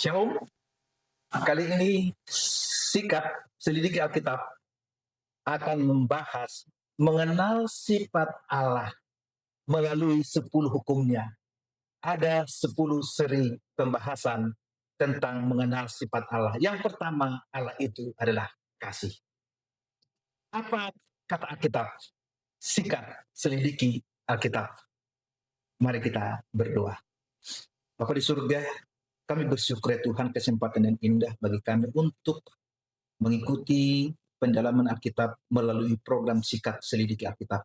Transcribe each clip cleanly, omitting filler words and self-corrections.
Shalom, kali ini sikap selidiki Alkitab akan membahas mengenal sifat Allah melalui 10 hukumnya. Ada 10 seri pembahasan tentang mengenal sifat Allah. Yang pertama, Allah itu adalah kasih. Apa kata Alkitab? Sikap selidiki Alkitab. Mari kita berdoa. Bapa di surga, kami bersyukur ya Tuhan kesempatan yang indah bagi kami untuk mengikuti pendalaman Alkitab melalui program Sikap Selidiki Alkitab.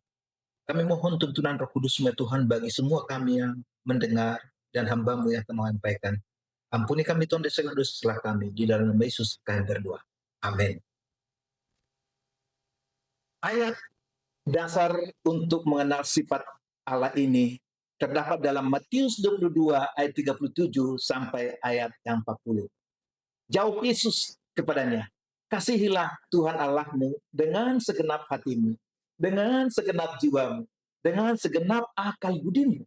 Kami mohon tuntunan Roh Kudus ya Tuhan bagi semua kami yang mendengar dan hamba-Mu yang akan menyampaikan. Ampuni kami Tuhan dari segala dosa kami. Di dalam nama Yesus kami berdoa. Amin. Ayat dasar untuk mengenal sifat Allah ini terdapat dalam Matius 22 ayat 37 sampai ayat yang 40. Jawab Yesus kepadanya, kasihilah Tuhan Allahmu dengan segenap hatimu, dengan segenap jiwamu, dengan segenap akal budimu.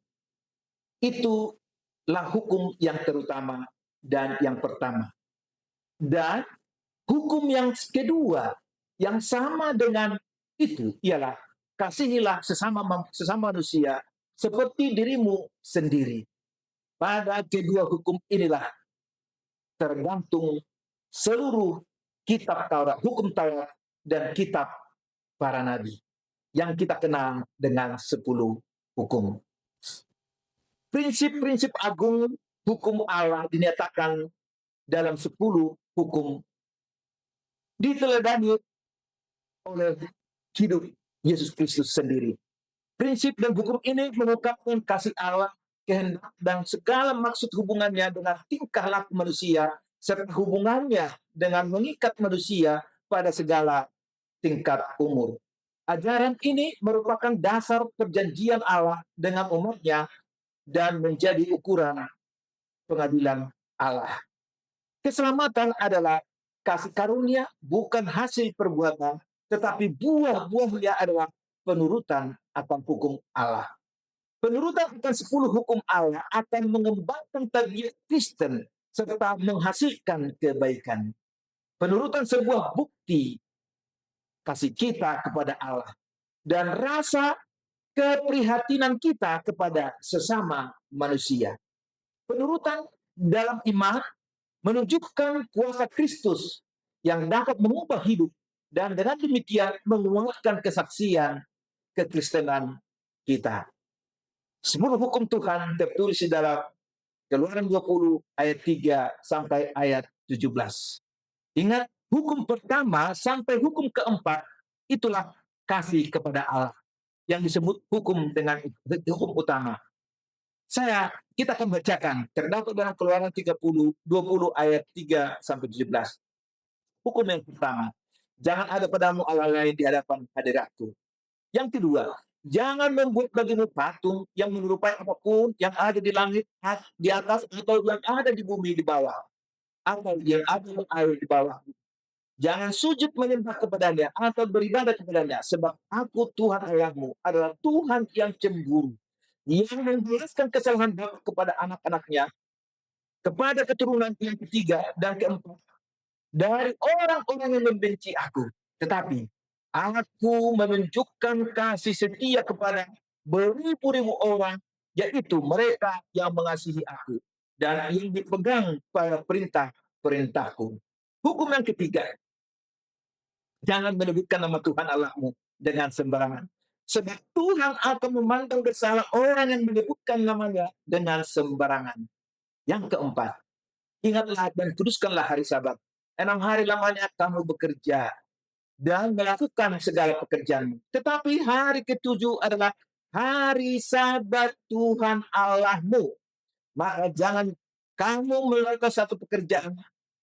Itulah hukum yang terutama dan yang pertama. Dan hukum yang kedua yang sama dengan itu ialah kasihilah sesama manusia seperti dirimu sendiri. Pada kedua hukum inilah tergantung seluruh kitab Taurat, hukum Taurat dan kitab para nabi yang kita kenal dengan 10 hukum. Prinsip-prinsip agung hukum Allah dinyatakan dalam 10 hukum diteladani oleh hidup Yesus Kristus sendiri. Prinsip dan hukum ini mengungkapkan kasih Allah, kehendak dan segala maksud hubungannya dengan tingkah laku manusia serta hubungannya dengan mengikat manusia pada segala tingkat umur. Ajaran ini merupakan dasar perjanjian Allah dengan umatnya dan menjadi ukuran pengadilan Allah. Keselamatan adalah kasih karunia, bukan hasil perbuatan, tetapi buah-buahnya adalah penurutan akan hukum Allah. Penurutan akan 10 hukum Allah akan mengembangkan tabiat Kristen serta menghasilkan kebaikan. Penurutan sebuah bukti kasih kita kepada Allah dan rasa keprihatinan kita kepada sesama manusia. Penurutan dalam iman menunjukkan kuasa Kristus yang dapat mengubah hidup dan dengan demikian menguatkan kesaksian kekristenan kita. 10 hukum Tuhan tertulis di dalam Keluaran 20 ayat 3 sampai ayat 17. Ingat, hukum pertama sampai hukum keempat itulah kasih kepada Allah yang disebut hukum dengan hukum utama. Kita akan bacakan terdapat dalam Keluaran 20 ayat 3 sampai 17. Hukum yang pertama, jangan ada padamu Allah lain di hadapan hadiratku. Yang kedua, jangan membuat bagimu patung yang menyerupai apapun yang ada di langit di atas atau yang ada di bumi di bawah atau yang ada di air di bawah. Jangan sujud menyembah kepadanya atau beribadah kepadanya, sebab aku Tuhan Allahmu adalah Tuhan yang cemburu, yang membalaskan kesalahan bapa kepada anak-anaknya, kepada keturunan yang ketiga dan keempat dari orang-orang yang membenci aku. Tetapi aku menunjukkan kasih setia kepada beribu-ribu orang, yaitu mereka yang mengasihi aku dan yang dipegang pada perintah-perintahku. Hukum yang ketiga, jangan menyebutkan nama Tuhan Allahmu dengan sembarangan, sebab Tuhan akan memandang bersalah orang yang menyebutkan namanya dengan sembarangan. Yang keempat, ingatlah dan kuduskanlah hari Sabat. 6 hari lamanya kamu bekerja dan melakukan segala pekerjaanmu. Tetapi hari ketujuh adalah hari Sabat Tuhan Allahmu. Maka jangan kamu melakukan satu pekerjaan,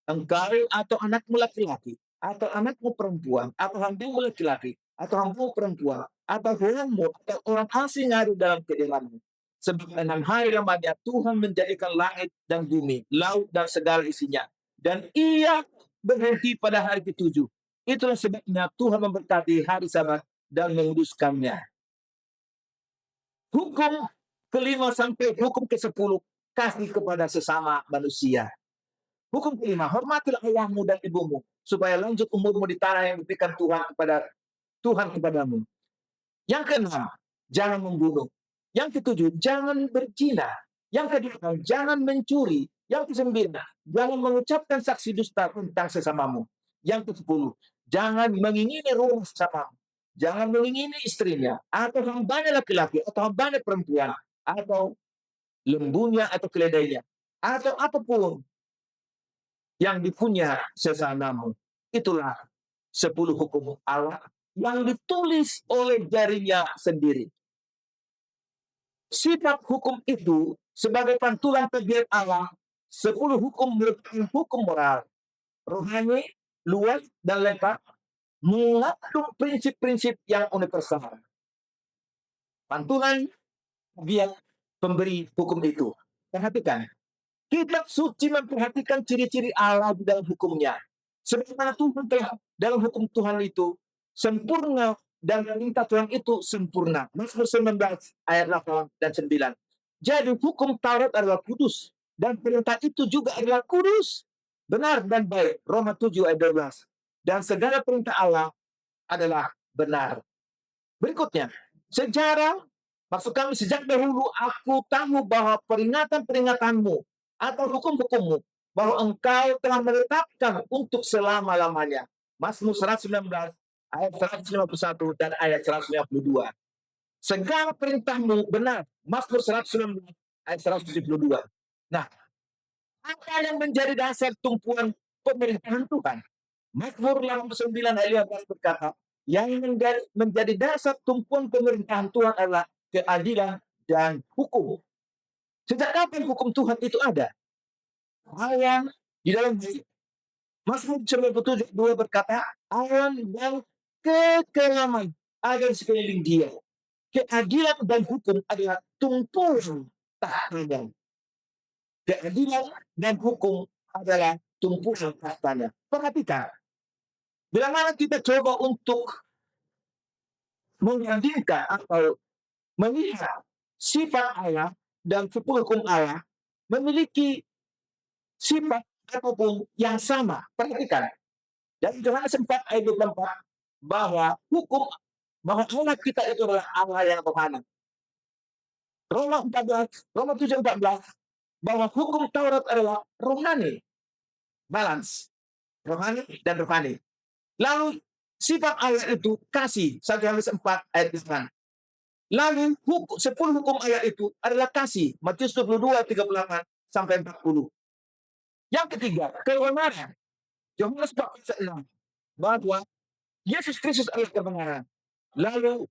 engkau atau anakmu laki-laki, atau anakmu perempuan, atau hambamu laki-laki, atau hambamu perempuan, atau hewanmu, atau orang asing yang ada dalam kediamanmu. Sebab 6 hari lamanya Tuhan menjadikan langit dan bumi, laut dan segala isinya. Dan ia berhenti pada hari ketujuh. Itulah sebabnya Tuhan memberkati hari Sabat dan menguduskannya. Hukum kelima sampai hukum ke-10, kasih kepada sesama manusia. Hukum kelima, hormatilah ayahmu dan ibumu, supaya lanjut umurmu di tanah yang diberikan Tuhan kepadamu. Yang keenam, jangan membunuh. Yang ketujuh, jangan berzina. Yang kedelapan, jangan mencuri. Yang kesembilan, jangan mengucapkan saksi dusta tentang sesamamu. Yang kesepuluh, jangan mengingini rumah sesamamu. Jangan mengingini istrinya, atau hambanya laki-laki, atau hambanya perempuan, atau lembunya, atau keledainya, atau apapun yang dipunya sesamamu. Itulah 10 hukum Allah yang ditulis oleh jarinya sendiri. Sifat hukum itu sebagai pantulan tabiat Allah, 10 hukum merupakan hukum moral, rohani, luas, dan lengkap, mengandung prinsip-prinsip yang universal. Pantulan tabiat pemberi hukum itu. Perhatikan, kitab suci memperhatikan ciri-ciri Allah di dalam hukumnya. Sebagaimana Tuhan telah dalam hukum Tuhan itu sempurna dan perintah Tuhan itu sempurna. Mazmur 19 ayat 8 dan 9. Jadi hukum Taurat adalah kudus dan perintah itu juga adalah kudus, benar dan baik. Roma 7 ayat 12. Dan segala perintah Allah adalah benar. Berikutnya, sejarah, maksud kami sejak dahulu aku tahu bahwa peringatan-peringatanmu atau hukum-hukummu, bahwa engkau telah menetapkan untuk selama-lamanya. Mazmur 119 ayat 151 dan ayat 152. Segala perintahmu benar. Mazmur 119 ayat 172. Nah, apa yang menjadi dasar tumpuan pemerintahan Tuhan? Mazmur 89 ayat 15 berkata, yang menjadi dasar tumpuan pemerintahan Tuhan adalah keadilan dan hukum. Sejak kapan hukum Tuhan itu ada? Ayat di dalam Mazmur 97 berkata, awan dan kekelaman ada di sekeliling dia. Keadilan dan hukum adalah tumpuan tahtanya. Keadilan dan hukum adalah tumpuan tahtanya. Perhatikan, bila mana kita coba untuk membandingkan atau melihat sifat Allah dan 10 hukum Allah memiliki sifat ataupun yang sama. Perhatikan, dan Yohanes 4 ayat 24 bahwa Allah kita itu adalah Allah yang rohani. Roma 7:14 bahwa hukum Taurat adalah rohani, balance, rohani dan rohani. Lalu sifat Allah itu kasih, 1 Yohanes 4 ayat 8. Lalu 10 hukum ayat itu adalah kasih, Matius 22 38 sampai 40. Yang ketiga, kebenaran, Yohanes 4:6 bahwa Yesus Kristus adalah kebenaran. Lalu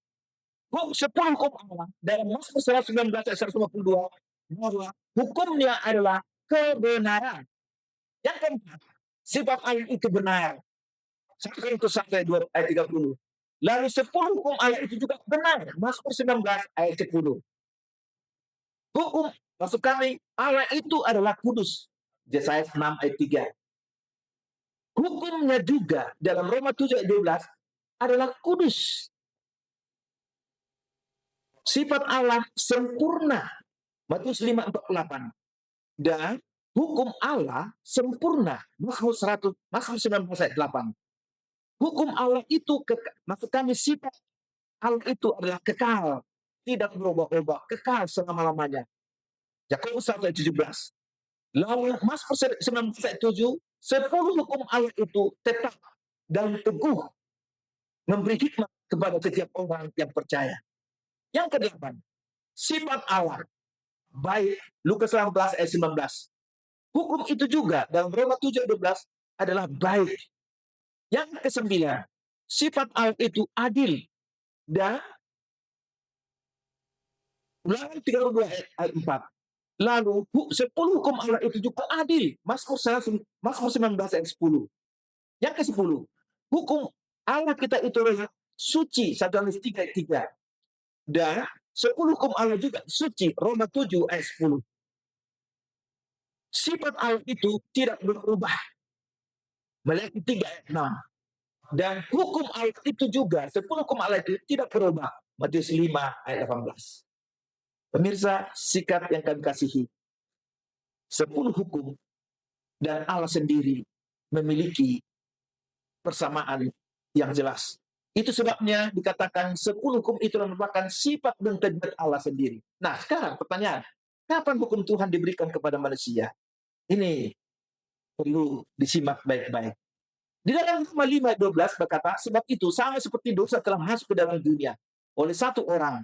10 hukum Allah dalam Mazmur 119 ayat 152 bahwa hukumnya adalah kebenaran. Yang keempat, sifat Allah itu benar. 1 Korintus 1 ayat 30. Lalu 10 hukum Allah itu juga benar. Mazmur 19 ayat 10. Hukum, maksud kami, Allah itu adalah kudus. Yesaya 6 ayat 3. Hukumnya juga dalam Roma 7 ayat 12 adalah kudus. Sifat Allah sempurna. Matius 5:48. Dan hukum Allah sempurna. Mazmur 19 ayat 8. Hukum Allah itu, maksud kami sifat Allah itu adalah kekal. Tidak berubah-ubah. Kekal selama-lamanya. Yakobus 1 ayat 17. Lalu Mazmur 19 ayat 7. 10 hukum Allah itu tetap dan teguh memberi hikmat kepada setiap orang yang percaya. Yang kedelapan, sifat Allah baik. Lukas 18 ayat 19. Hukum itu juga dalam Roma 7 ayat 12 adalah baik. Yang kesembilan, sifat Allah itu adil. Dan Ulangan 32 ayat 4. Lalu 10 hukum Allah itu juga adil. Mazmur 19 ayat 10. Yang ke-10, hukum Allah kita itu adalah suci. 1 Yohanes 3 ayat 3. Dan 10 hukum Allah juga suci. Roma 7 ayat 10. Sifat Allah itu tidak berubah. Maliaki 3 ayat 6. Dan hukum Allah itu juga, 10 hukum Allah itu tidak berubah. Matius 5 ayat 18. Pemirsa, sikap yang kami kasihi, 10 hukum dan Allah sendiri memiliki persamaan yang jelas. Itu sebabnya dikatakan 10 hukum itu merupakan sifat dan tabiat Allah sendiri. Nah, sekarang pertanyaan, kapan hukum Tuhan diberikan kepada manusia? Ini perlu disimak baik-baik. Di dalam Roma 5:12 berkata, sebab itu sama seperti dosa telah masuk ke dalam dunia oleh satu orang,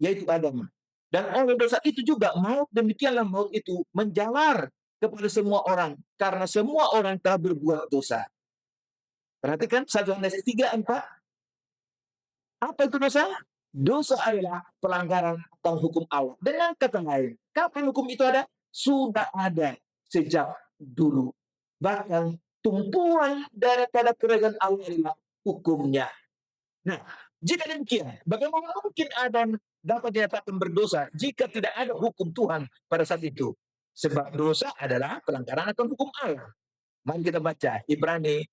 yaitu Adam. Dan oleh dosa itu juga maut, demikianlah maut itu menjalar kepada semua orang, karena semua orang telah berbuat dosa. Perhatikan 1 Yohanes 3:4. Apa itu dosa? Dosa adalah pelanggaran atau hukum Allah. Dengan kata lain, kapan hukum itu ada? Sudah ada sejak dulu. Bahkan tumpuan daripada kerajaan Allah adalah hukumnya. Nah, jika demikian, bagaimana mungkin Adam dapat dinyatakan berdosa jika tidak ada hukum Tuhan pada saat itu? Sebab dosa adalah pelanggaran akan hukum Allah. Mari kita baca Ibrani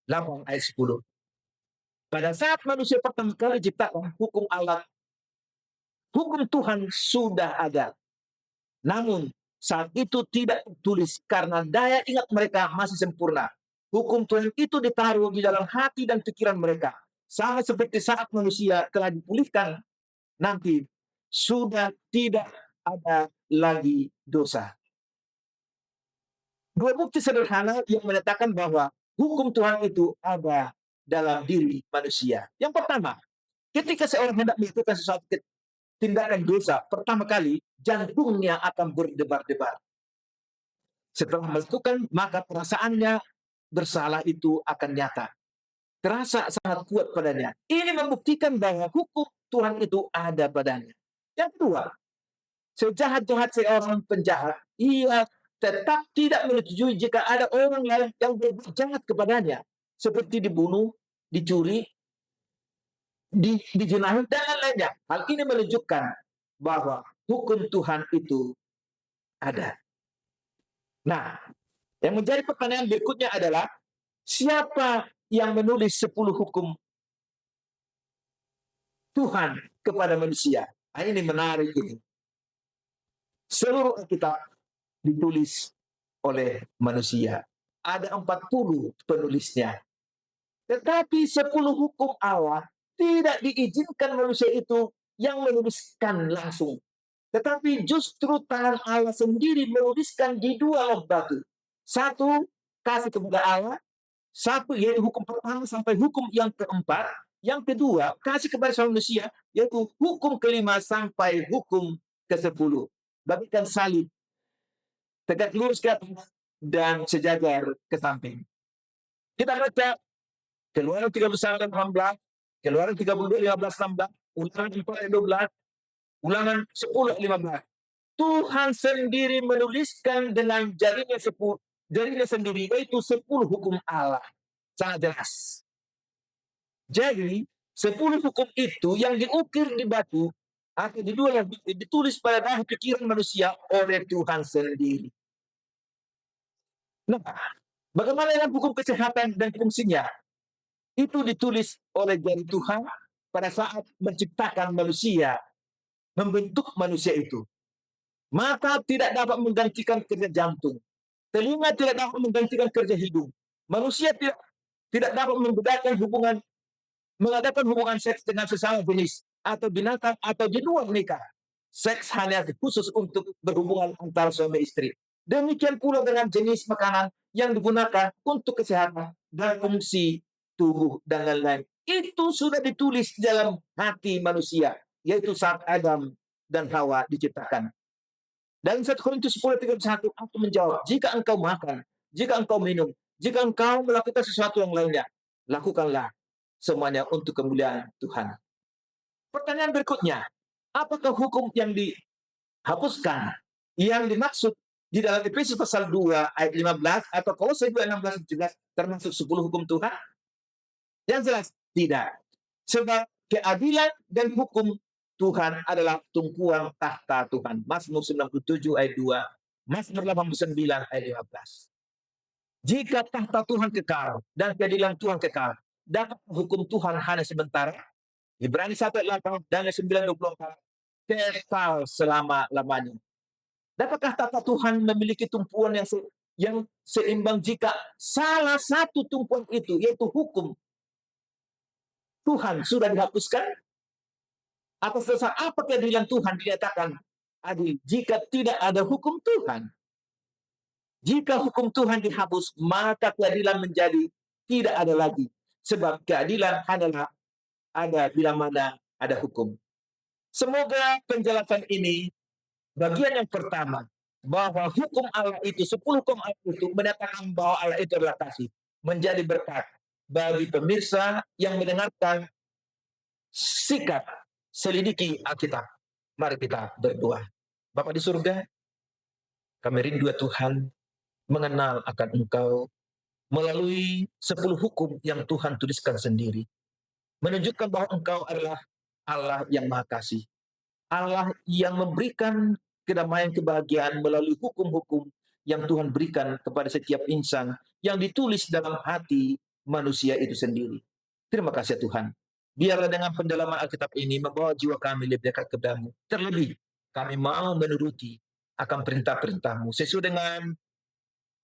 8 ayat 10. Pada saat manusia pertama kali diciptakan, hukum Tuhan sudah ada. Namun saat itu tidak tertulis karena daya ingat mereka masih sempurna. Hukum Tuhan itu ditaruh di dalam hati dan pikiran mereka. Sama seperti saat manusia telah dipulihkan, nanti sudah tidak ada lagi dosa. Dua bukti sederhana yang menyatakan bahwa hukum Tuhan itu ada dalam diri manusia. Yang pertama, ketika seorang hendak melakukan sesuatu tindakan dosa, pertama kali jantungnya akan berdebar-debar. Setelah melakukan, maka perasaannya bersalah itu akan nyata. Terasa sangat kuat padanya. Ini membuktikan bahwa hukum Tuhan itu ada padanya. Yang kedua, sejahat-jahat seorang penjahat, ia tetap tidak menyetujui jika ada orang lain yang berbuat jahat kepadanya, seperti dibunuh, dicuri, dijenahi, dan lain-lainnya. Hal ini menunjukkan bahwa hukum Tuhan itu ada. Nah, yang menjadi pertanyaan berikutnya adalah, siapa yang menulis 10 hukum Tuhan kepada manusia? Nah, ini menarik ini. Seluruh Alkitab ditulis oleh manusia. Ada 40 penulisnya. Tetapi 10 hukum Allah tidak diizinkan manusia itu yang menuliskan langsung. Tetapi justru tangan Allah sendiri menuliskan di 2 log batu. Satu, kasih kepada Allah. Satu, yaitu hukum pertama sampai hukum yang keempat. Yang kedua, kasih kepada manusia, yaitu hukum kelima sampai hukum ke-10. Bagikan salib, tegak lurus ke atas, dan sejajar ke samping. Kita baca Keluaran 31 dan 18, Keluaran 32, 15, 16, Ulangan 4 ayat 12, Ulangan 10 ayat 15. Tuhan sendiri menuliskan dengan jarinya sendiri, yaitu 10 hukum Allah. Sangat jelas. Jadi 10 hukum itu yang diukir di batu atau di 2 yang ditulis pada dalam pikiran manusia oleh Tuhan sendiri. Nah, bagaimana dengan hukum kesehatan dan fungsinya? Itu ditulis oleh jari Tuhan pada saat menciptakan manusia, membentuk manusia itu. Mata tidak dapat menggantikan kerja jantung. Telinga tidak dapat menggantikan kerja hidung. Manusia tidak dapat mengadakan hubungan seks dengan sesama jenis atau binatang atau di luar nikah. Seks hanya khusus untuk berhubungan antara suami istri. Demikian pula dengan jenis makanan yang digunakan untuk kesehatan dan fungsi tubuh dan lain-lain. Itu sudah ditulis dalam hati manusia, yaitu saat Adam dan Hawa diciptakan. Dan 1 Korintus 10:31 aku menjawab, jika engkau makan, jika engkau minum, jika engkau melakukan sesuatu yang lainnya, lakukanlah semuanya untuk kemuliaan Tuhan. Pertanyaan berikutnya, apakah hukum yang dihapuskan yang dimaksud di dalam Efesus pasal 2 ayat 15 atau Kolose 2 ayat 16-17 termasuk 10 hukum Tuhan? Yang jelas tidak. Sebab keadilan dan hukum Tuhan adalah tumpuan tahta Tuhan. Mazmur 97 ayat 2, Mazmur 89 ayat 15. Jika tahta Tuhan kekal dan keadilan Tuhan kekal, dapat hukum Tuhan hanya sementara. Ibrani 1 ayat 8 dan 9:24 kekal selama-lamanya. Dapatkah tahta Tuhan memiliki tumpuan yang yang seimbang jika salah satu tumpuan itu, yaitu hukum Tuhan, sudah dihapuskan? Atas dasar apa keadilan Tuhan dinyatakan adil? Jika tidak ada hukum Tuhan. Jika hukum Tuhan dihapus, maka keadilan menjadi tidak ada lagi. Sebab keadilan hanyalah ada bila mana ada hukum. Semoga penjelasan ini, bagian yang pertama, bahwa hukum Allah itu, 10 hukum Allah itu menyatakan bahwa Allah itu adalah kasih, menjadi berkat bagi pemirsa yang mendengarkan. Sikat, selidiki Alkitab. Mari kita berdoa. Bapa di surga, kami rindu Tuhan mengenal akan Engkau melalui 10 hukum yang Tuhan tuliskan sendiri. Menunjukkan bahwa Engkau adalah Allah yang Maha Kasih. Allah yang memberikan kedamaian kebahagiaan melalui hukum-hukum yang Tuhan berikan kepada setiap insan yang ditulis dalam hati manusia itu sendiri. Terima kasih Tuhan. Biarlah dengan pendalaman Alkitab ini membawa jiwa kami lebih dekat kepada-Mu. Terlebih, kami mau menuruti akan perintah-perintah-Mu sesuai dengan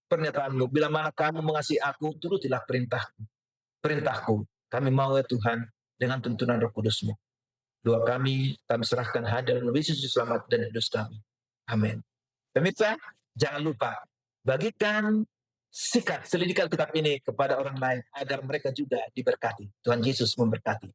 pernyataan-Mu. Bila mana kamu mengasihi aku, turutilah perintahku. Kami mau ya Tuhan, dengan tuntunan Roh Kudus-Mu. Doa kami serahkan hadir dalam Yesus selamat dan hidup kami. Amin. Pemirsa, jangan lupa bagikan sikat selidikan kitab ini kepada orang lain agar mereka juga diberkati. Tuhan Yesus memberkati.